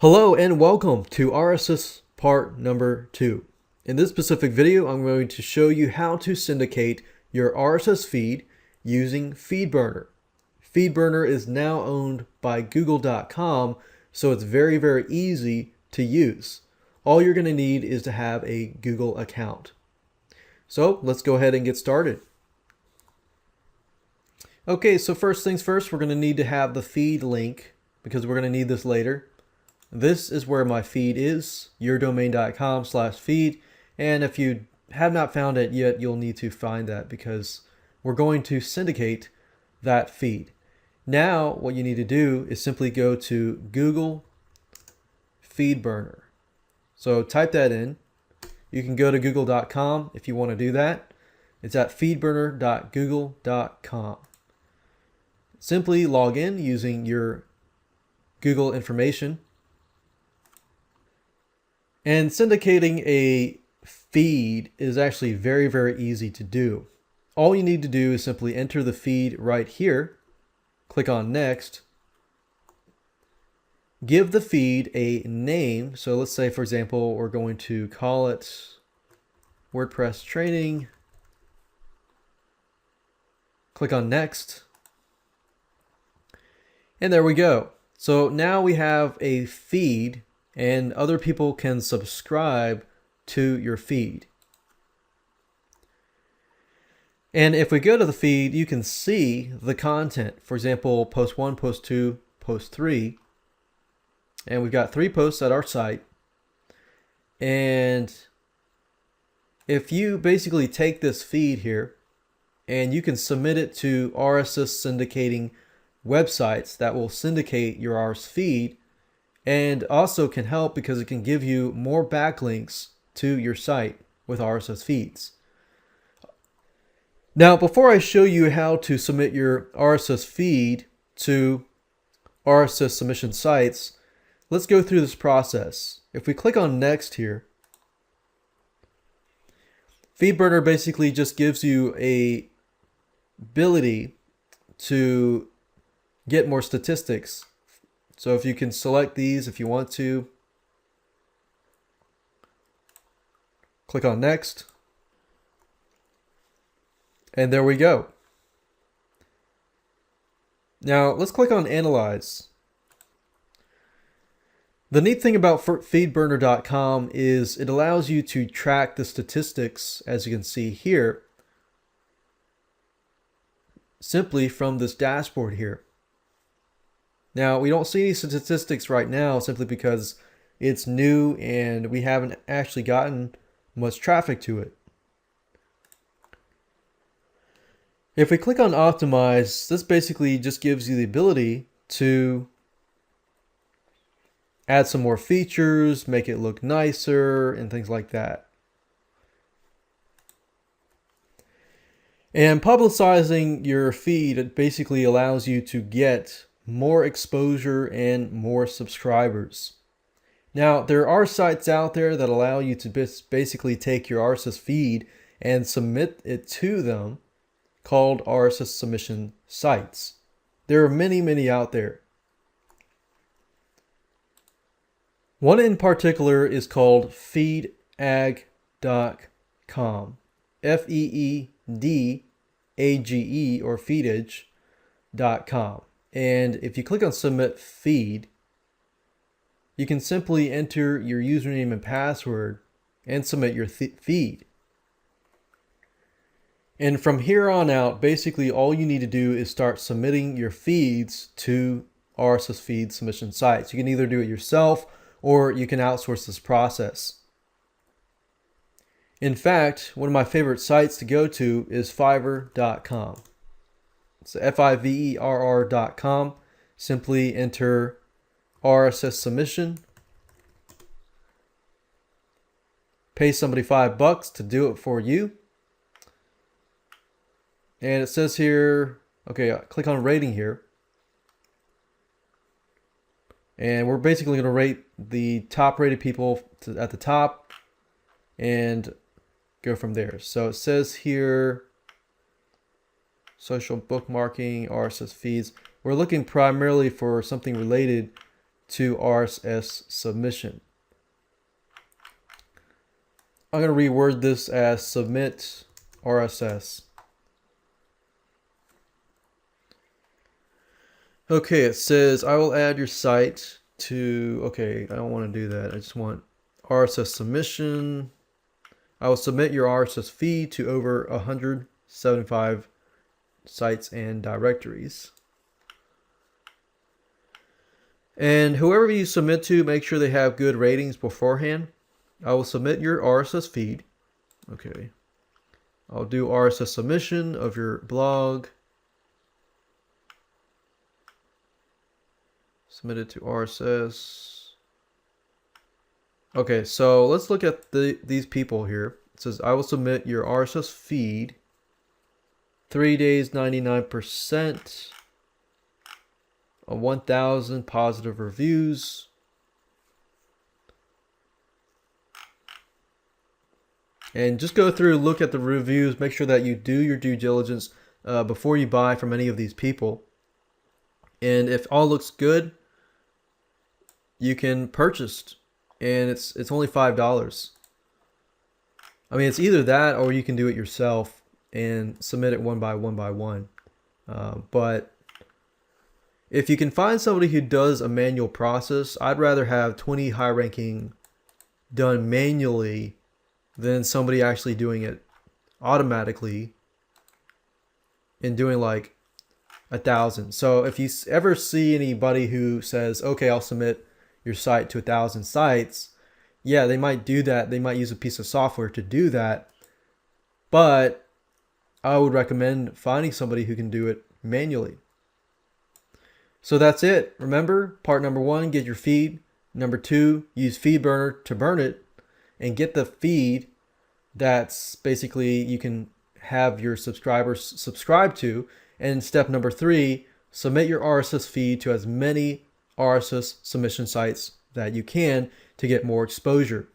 Hello and welcome to RSS part number 2. In this specific video, I'm going to show you how to syndicate your RSS feed using FeedBurner. FeedBurner is now owned by Google.com, so it's very easy to use. All you're going to need is to have a Google account. So let's go ahead and get started. Okay, so first things first, we're going to need to have the feed link because we're going to need this later. This is where my feed is, yourdomain.com/feed. And if you have not found it yet, you'll need to find that because we're going to syndicate that feed. Now, what you need to do is simply go to Google FeedBurner. So type that in. You can go to google.com if you want to do that. It's at feedburner.google.com. Simply log in using your Google information. And syndicating a feed is actually very easy to do. All you need to do is simply enter the feed right here, click on next, give the feed a name. So let's say, for example, we're going to call it WordPress training, click on next, and there we go. So now we have a feed and other people can subscribe to your feed. And if we go to the feed, you can see the content. For example, post 1, post 2, post 3. And we've got 3 posts at our site. And if you basically take this feed here and you can submit it to RSS syndicating websites that will syndicate your RSS feed, and also can help because it can give you more backlinks to your site with RSS feeds. Now, before I show you how to submit your RSS feed to RSS submission sites, let's go through this process. If we click on next here, FeedBurner basically just gives you a ability to get more statistics. So if you can select these if you want to, click on next, and there we go. Now let's click on analyze. The neat thing about feedburner.com is it allows you to track the statistics, as you can see here, simply from this dashboard here. Now, we don't see any statistics right now simply because it's new and we haven't actually gotten much traffic to it. If we click on optimize, this basically just gives you the ability to add some more features, make it look nicer, and things like that. And publicizing your feed, it basically allows you to get more exposure and more subscribers. Now, there are sites out there that allow you to basically take your RSS feed and submit it to them, called RSS submission sites. There are many out there. One in particular is called feedage.com. Feedage or feedage.com. And if you click on submit feed, you can simply enter your username and password and submit your feed. And from here on out, basically all you need to do is start submitting your feeds to RSS feed submission sites. You can either do it yourself or you can outsource this process. In fact, one of my favorite sites to go to is fiverr.com. It's fiverr.com. Simply enter RSS submission. Pay somebody $5 to do it for you. And it says here, okay, click on rating here. And we're basically going to rate the top rated people at the top and go from there. So it says here, social bookmarking, RSS feeds. We're looking primarily for something related to RSS submission. I'm going to reword this as submit RSS. Okay, it says I will add your site to, okay, I don't want to do that. I just want RSS submission. I will submit your RSS feed to over 175 sites and directories. And whoever you submit to, make sure they have good ratings beforehand. I will submit your RSS feed. Okay. I'll do RSS submission of your blog. Submit it to RSS. Okay, so let's look at these people here. It says, I will submit your RSS feed. 3 days, 99%. 1,000 positive reviews. And just go through, look at the reviews, make sure that you do your due diligence before you buy from any of these people. And if all looks good, you can purchase, and it's only $5. I mean, it's either that or you can do it yourself and submit it one by one. But if you can find somebody who does a manual process, I'd rather have 20 high ranking done manually than somebody actually doing it automatically and doing like 1,000. So if you ever see anybody who says, okay, I'll submit your site to 1,000 sites, yeah, they might do that. They might use a piece of software to do that. But I would recommend finding somebody who can do it manually. So that's it. Remember, part number 1, get your feed. Number 2, use FeedBurner to burn it and get the feed that's basically you can have your subscribers subscribe to. And step number 3, submit your RSS feed to as many RSS submission sites that you can to get more exposure.